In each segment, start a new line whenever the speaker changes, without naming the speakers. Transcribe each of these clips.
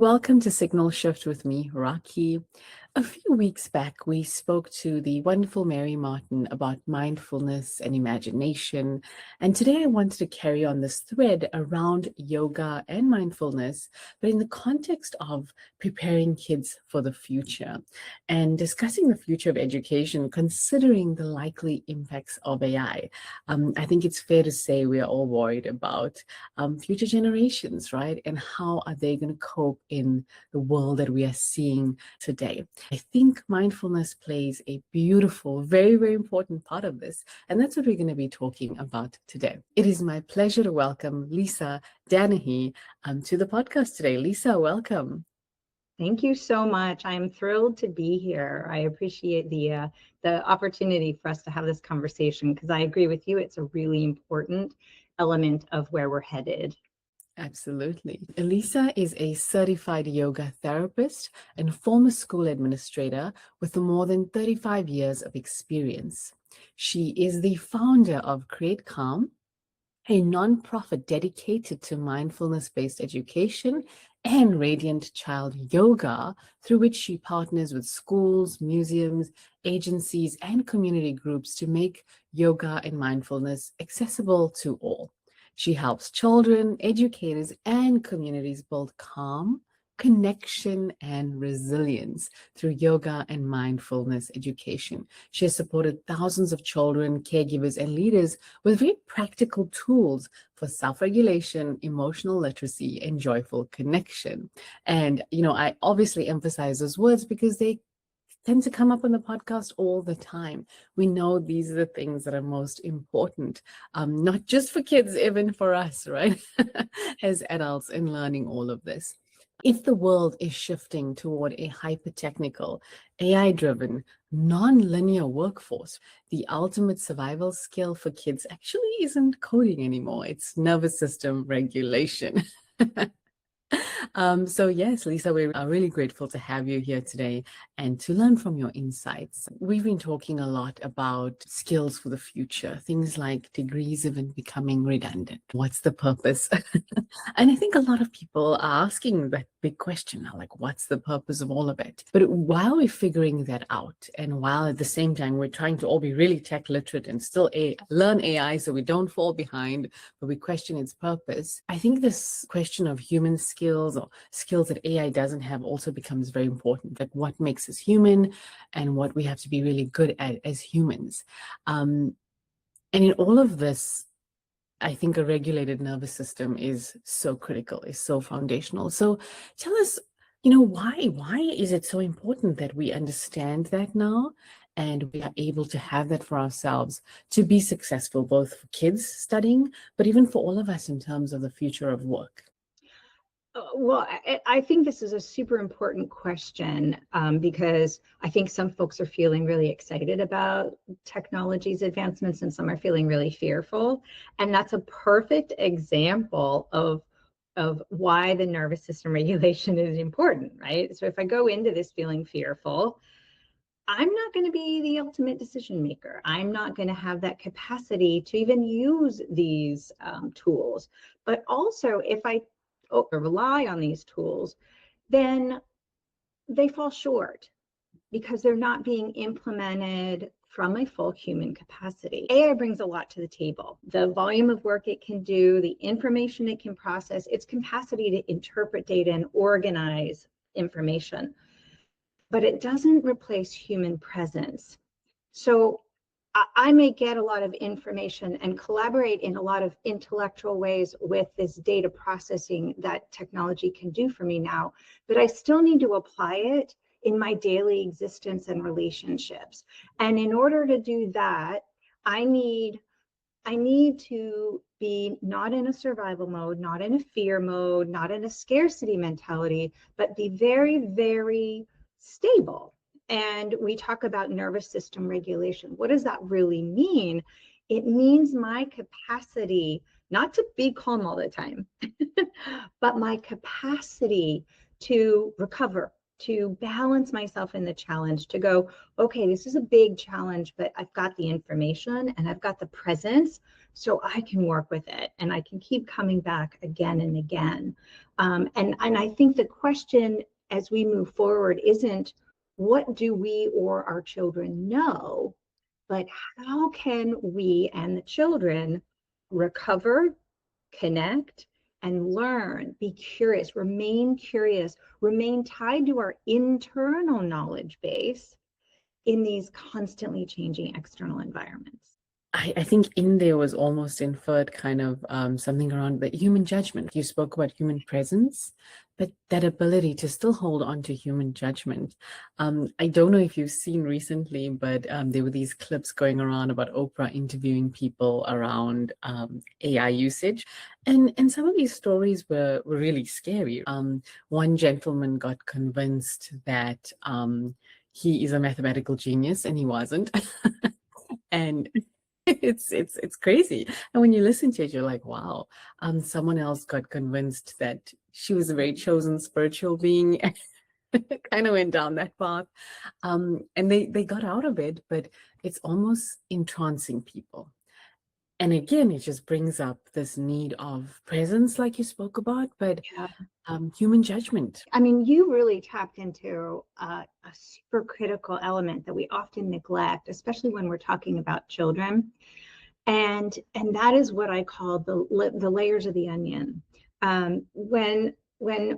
Welcome to Signal Shift with me, Rocky. A few weeks back, we spoke to the wonderful Mary Martin about mindfulness and imagination. And today I wanted to carry on this thread around yoga and mindfulness, but in the context of preparing kids for the future and discussing the future of education, considering the likely impacts of AI. I think it's fair to say we are all worried about future generations, right? And how are they going to cope in the world that we are seeing today? I think mindfulness plays a beautiful, very, very important part of this. And that's what we're going to be talking about today. It is my pleasure to welcome Lisa Danahy to the podcast today. Lisa, welcome.
Thank you so much. I'm thrilled to be here. I appreciate the opportunity for us to have this conversation because I agree with you. It's a really important element of where we're headed.
Absolutely. Lisa is a certified yoga therapist and former school administrator with more than 35 years of experience. She is the founder of Create Calm, a nonprofit dedicated to mindfulness-based education and Radiant Child Yoga, through which she partners with schools, museums, agencies, and community groups to make yoga and mindfulness accessible to all. She helps children, educators, and communities build calm, connection, and resilience through yoga and mindfulness education. She has supported thousands of children, caregivers, and leaders with very practical tools for self-regulation, emotional literacy, and joyful connection. And, I obviously emphasize those words because they tend to come up on the podcast all the time. We know these are the things that are most important, not just for kids, even for us, right? As adults in learning all of this. If the world is shifting toward a hyper-technical, AI-driven, non-linear workforce, the ultimate survival skill for kids actually isn't coding anymore. It's nervous system regulation. So yes, Lisa, we are really grateful to have you here today and to learn from your insights. We've been talking a lot about skills for the future, things like degrees even becoming redundant. What's the purpose? And I think a lot of people are asking that big question now, like, what's the purpose of all of it? But while we're figuring that out, and while at the same time we're trying to all be really tech literate and still learn AI so we don't fall behind, but we question its purpose, I think this question of human skills or skills that AI doesn't have also becomes very important, like what makes us human and what we have to be really good at as humans. And in all of this, I think a regulated nervous system is so critical, is so foundational. So tell us, why is it so important that we understand that now and we are able to have that for ourselves to be successful, both for kids studying, but even for all of us in terms of the future of work?
Well, I think this is a super important question because I think some folks are feeling really excited about technology's advancements and some are feeling really fearful. And that's a perfect example of why the nervous system regulation is important, right? So if I go into this feeling fearful, I'm not going to be the ultimate decision maker. I'm not going to have that capacity to even use these tools. But also, if I rely on these tools, then they fall short because they're not being implemented from a full human capacity. AI brings a lot to the table. The volume of work it can do, the information it can process, its capacity to interpret data and organize information, but it doesn't replace human presence. So I may get a lot of information and collaborate in a lot of intellectual ways with this data processing that technology can do for me now, but I still need to apply it in my daily existence and relationships. And in order to do that, I need to be not in a survival mode, not in a fear mode, not in a scarcity mentality, but be very, very stable. And we talk about nervous system regulation. What does that really mean? It means my capacity not to be calm all the time, but my capacity to recover, to balance myself in the challenge, to go, okay, this is a big challenge, but I've got the information and I've got the presence so I can work with it and I can keep coming back again and again. And I think the question as we move forward isn't what do we or our children know, but how can we and the children recover, connect, and learn, be curious, remain tied to our internal knowledge base in these constantly changing external environments.
I think in there was almost inferred kind of something around the human judgment. You spoke about human presence, but that ability to still hold on to human judgment. I don't know if you've seen recently, but there were these clips going around about Oprah interviewing people around AI usage. And some of these stories were really scary. One gentleman got convinced that he is a mathematical genius and he wasn't. And it's crazy. And when you listen to it, you're like, wow. Someone else got convinced that she was a very chosen spiritual being, kind of went down that path. And they got out of it, but it's almost entrancing people. And again, it just brings up this need of presence, like you spoke about, but human judgment.
I mean, you really tapped into a super critical element that we often neglect, especially when we're talking about children. And that is what I call the layers of the onion. When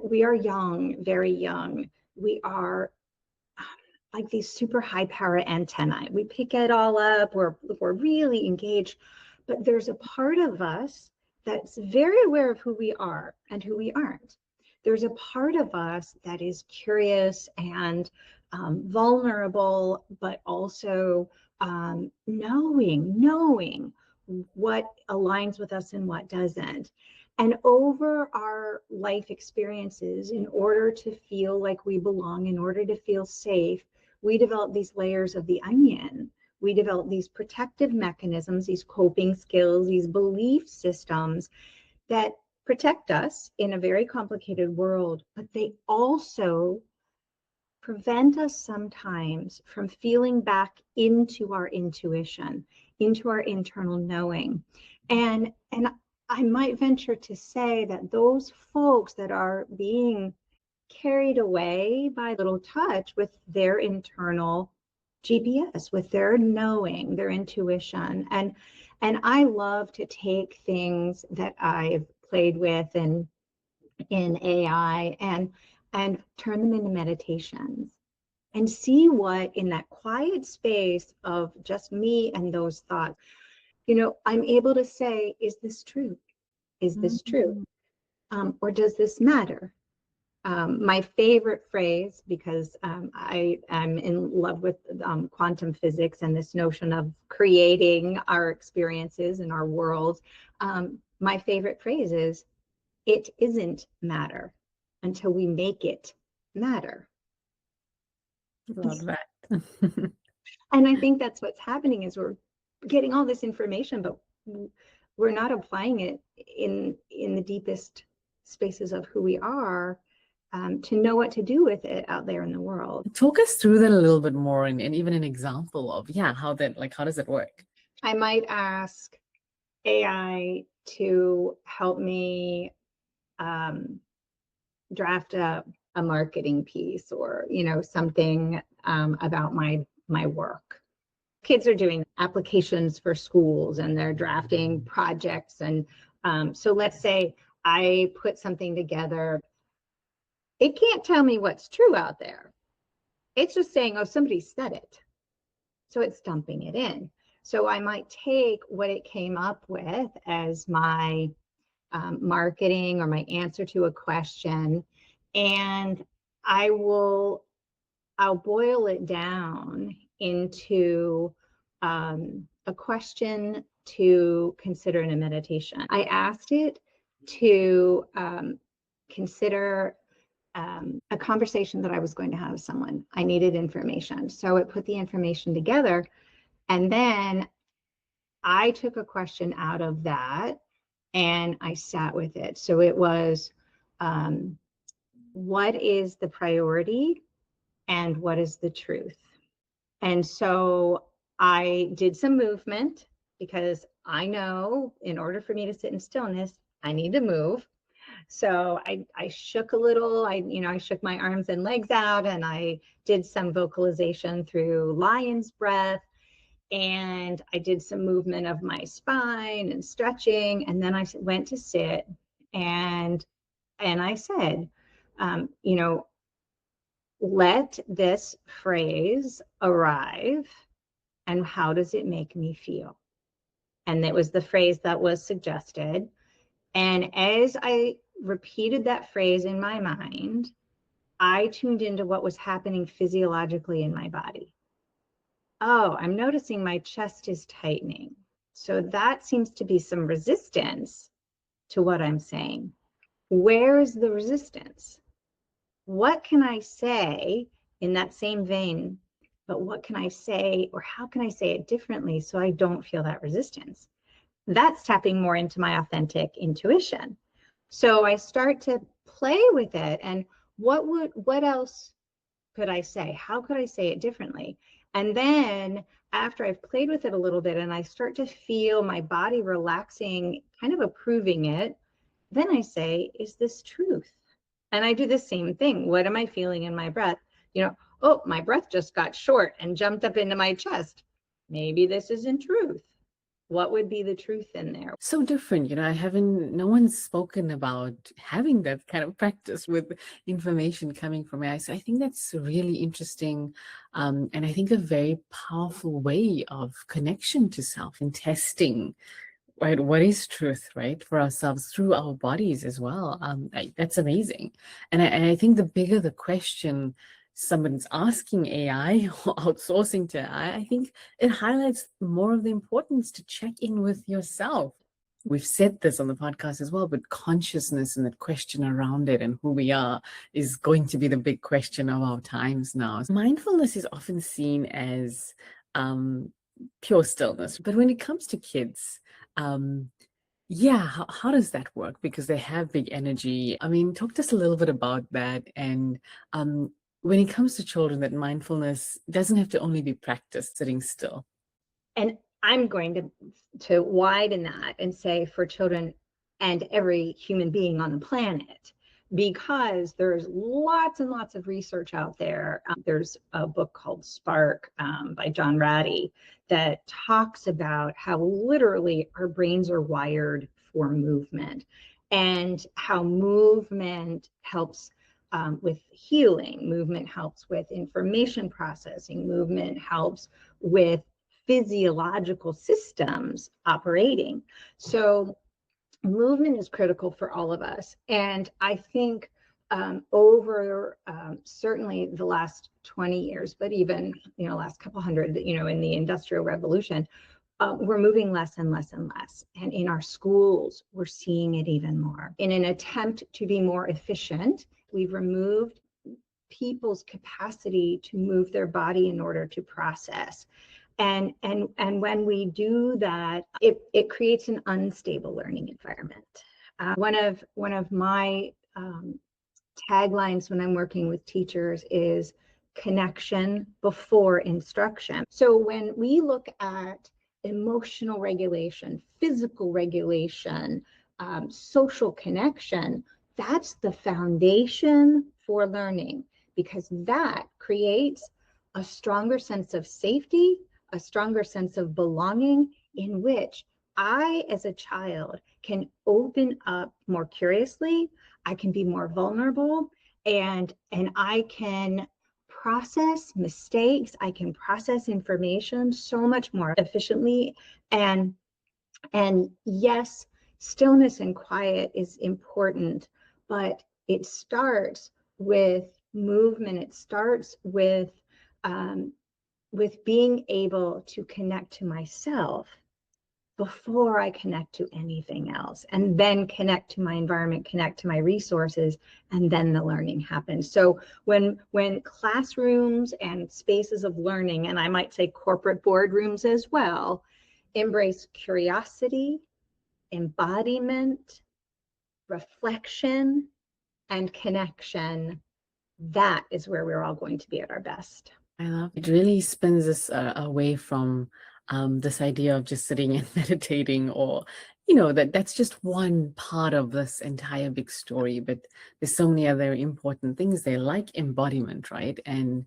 we are young, very young, we are like these super high power antennae. We pick it all up. We're really engaged. But there's a part of us that's very aware of who we are and who we aren't. There's a part of us that is curious and vulnerable, but also knowing what aligns with us and what doesn't. And over our life experiences, in order to feel like we belong, in order to feel safe, we develop these layers of the onion. We develop these protective mechanisms, these coping skills, these belief systems that protect us in a very complicated world, but they also prevent us sometimes from feeling back into our intuition, into our internal knowing. And I might venture to say that those folks that are being carried away by little touch with their internal GPS, with their knowing, their intuition. And I love to take things that I've played with in AI and turn them into meditations and see what in that quiet space of just me and those thoughts, I'm able to say, is this true? Is this true? Or does this matter? My favorite phrase, because I am in love with quantum physics and this notion of creating our experiences in our world, my favorite phrase is, it isn't matter until we make it matter.
Love that.
And I think that's what's happening is we're getting all this information, but we're not applying it in the deepest spaces of who we are. To know what to do with it out there in the world.
Talk us through that a little bit more and even an example of, how does it work?
I might ask AI to help me draft a marketing piece or, something about my work. Kids are doing applications for schools and they're drafting projects. And so let's say I put something together. It can't tell me what's true out there. It's just saying, oh, somebody said it. So it's dumping it in. So I might take what it came up with as my marketing or my answer to a question, and I'll boil it down into a question to consider in a meditation. I asked it to consider a conversation that I was going to have with someone. I needed information. So it put the information together. And then I took a question out of that and I sat with it. So it was, what is the priority and what is the truth? And so I did some movement because I know in order for me to sit in stillness, I need to move. So I shook a little, I shook my arms and legs out, and I did some vocalization through lion's breath, and I did some movement of my spine and stretching. And then I went to sit, and I said, you know, let this phrase arrive, and how does it make me feel? And it was the phrase that was suggested. And as I repeated that phrase in my mind, I tuned into what was happening physiologically in my body. Oh, I'm noticing my chest is tightening. So that seems to be some resistance to what I'm saying. Where is the resistance? What can I say in that same vein? But what can I say, or how can I say it differently so I don't feel that resistance? That's tapping more into my authentic intuition. So I start to play with it, and what else could I say? How could I say it differently? And then after I've played with it a little bit and I start to feel my body relaxing, kind of approving it, then I say, is this truth? And I do the same thing. What am I feeling in my breath? Oh, my breath just got short and jumped up into my chest. Maybe this isn't truth. What would be the truth in there?
So different, no one's spoken about having that kind of practice with information coming from AI. So I think that's really interesting. And I think a very powerful way of connection to self and testing, right? What is truth, right? For ourselves through our bodies as well. That's amazing. And I think the bigger the question someone's asking AI or outsourcing to AI, I think it highlights more of the importance to check in with yourself. We've said this on the podcast as well, but consciousness and that question around it and who we are is going to be the big question of our times now. Mindfulness is often seen as pure stillness, but when it comes to kids, yeah, how does that work? Because they have big energy. I mean, talk to us a little bit about that. And when it comes to children, that mindfulness doesn't have to only be practiced sitting still.
And I'm going to widen that and say for children and every human being on the planet, because there's lots and lots of research out there. There's a book called Spark by John Ratey that talks about how literally our brains are wired for movement, and how movement helps with healing, movement helps with information processing, movement helps with physiological systems operating. So movement is critical for all of us. And I think over certainly the last 20 years, but even, last couple hundred, in the Industrial Revolution, we're moving less and less and less. And in our schools, we're seeing it even more. In an attempt to be more efficient, we've removed people's capacity to move their body in order to process. And when we do that, it creates an unstable learning environment. One of my taglines when I'm working with teachers is connection before instruction. So when we look at emotional regulation, physical regulation, social connection, that's the foundation for learning, because that creates a stronger sense of safety, a stronger sense of belonging, in which I, as a child, can open up more curiously, I can be more vulnerable, and I can process mistakes, I can process information so much more efficiently. And yes, stillness and quiet is important, but it starts with movement. It starts with being able to connect to myself before I connect to anything else, and then connect to my environment, connect to my resources, and then the learning happens. So when classrooms and spaces of learning, and I might say corporate boardrooms as well, embrace curiosity, embodiment, reflection, and connection, that is where we're all going to be at our best.
I love it. It really spins us away from This idea of just sitting and meditating, or that's just one part of this entire big story, but there's so many other important things there, like embodiment, right? And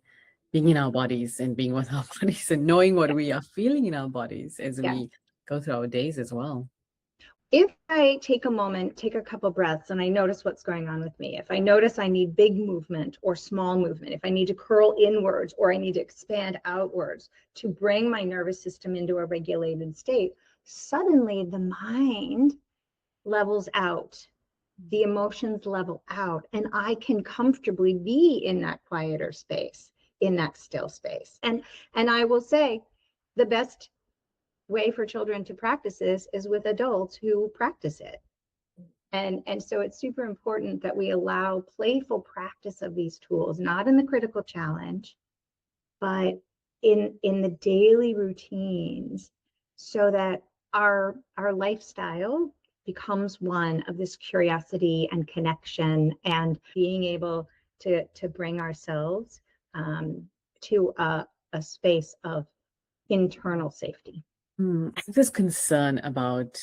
being in our bodies and being with our bodies and knowing what we are feeling in our bodies as
Yeah.
we go through our days as well.
If I take a moment, take a couple breaths, and I notice what's going on with me, if I notice I need big movement or small movement, if I need to curl inwards or I need to expand outwards to bring my nervous system into a regulated state, suddenly the mind levels out, the emotions level out, and I can comfortably be in that quieter space, in that still space. And I will say the best way for children to practice this is with adults who practice it. And so it's super important that we allow playful practice of these tools, not in the critical challenge, but in the daily routines, so that our lifestyle becomes one of this curiosity and connection and being able to bring ourselves to a space of internal safety.
I have this concern about,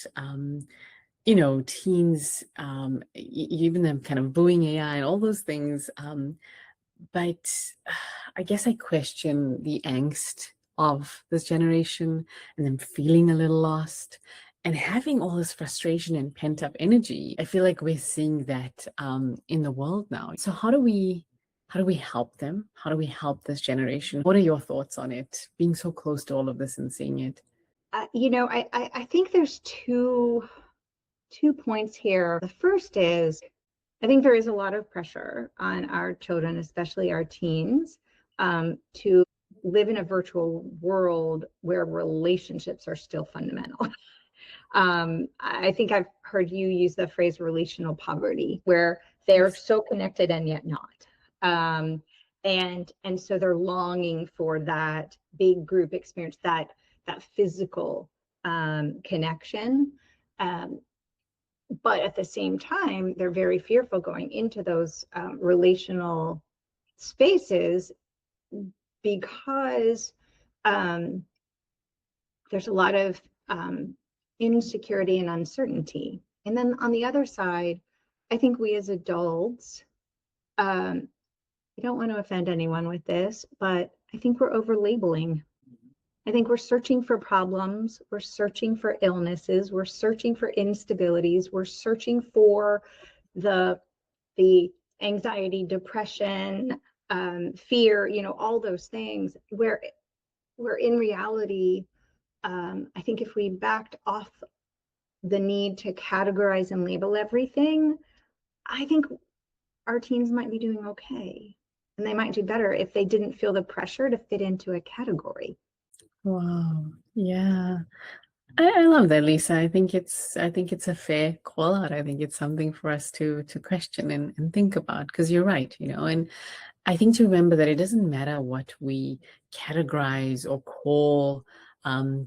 teens, even them kind of booing AI and all those things. But I guess I question the angst of this generation and them feeling a little lost and having all this frustration and pent up energy. I feel like we're seeing that in the world now. So how do we help them? How do we help this generation? What are your thoughts on it, being so close to all of this and seeing it?
I think there's two points here. The first is, I think there is a lot of pressure on our children, especially our teens, to live in a virtual world where relationships are still fundamental. I think I've heard you use the phrase relational poverty, where they're so connected and yet not. And so they're longing for that big group experience, that physical connection. But at the same time, they're very fearful going into those relational spaces because there's a lot of insecurity and uncertainty. And then on the other side, I think we as adults, I don't want to offend anyone with this, but I think we're over labeling. I think we're searching for problems, we're searching for illnesses, we're searching for instabilities, we're searching for the anxiety, depression, fear, all those things, where in reality, I think if we backed off the need to categorize and label everything, I think our teens might be doing okay. And they might do better if they didn't feel the pressure to fit into a category.
Wow. Yeah. I love that, Lisa. I think it's a fair call out. I think it's something for us to question and think about, because you're right, and I think to remember that it doesn't matter what we categorize or call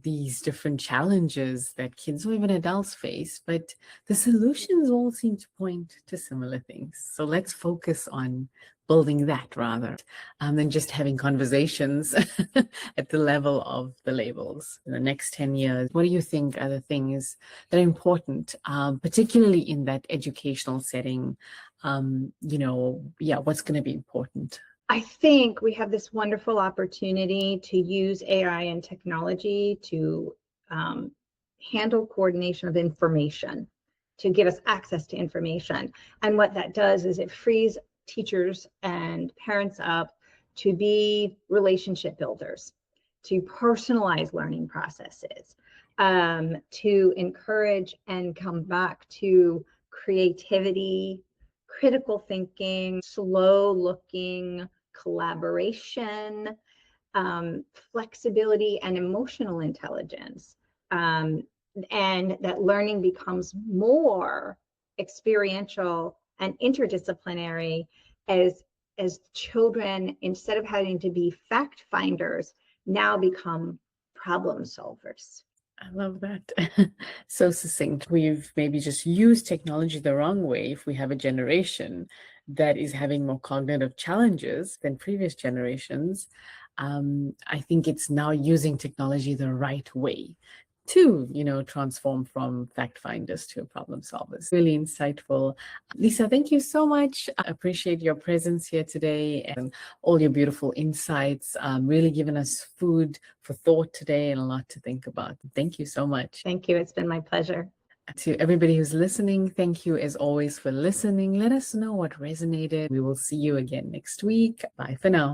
these different challenges that kids or even adults face, but the solutions all seem to point to similar things. So let's focus on building that rather than just having conversations at the level of the labels. In the next 10 years, what do you think are the things that are important, particularly in that educational setting? What's going to be important?
I think we have this wonderful opportunity to use AI and technology to handle coordination of information, to give us access to information. And what that does is it frees teachers and parents up to be relationship builders, to personalize learning processes, to encourage and come back to creativity, critical thinking, slow looking, collaboration, flexibility, and emotional intelligence. And that learning becomes more experiential and interdisciplinary as children, instead of having to be fact finders, now become problem solvers.
I love that. So succinct. We've maybe just used technology the wrong way if we have a generation that is having more cognitive challenges than previous generations. I think it's now using technology the right way to, transform from fact finders to problem solvers. Really insightful. Lisa, thank you so much. I appreciate your presence here today and all your beautiful insights, really giving us food for thought today and a lot to think about. Thank you so much.
Thank you. It's been my pleasure.
To everybody who's listening, thank you as always for listening. Let us know what resonated. We will see you again next week. Bye for now.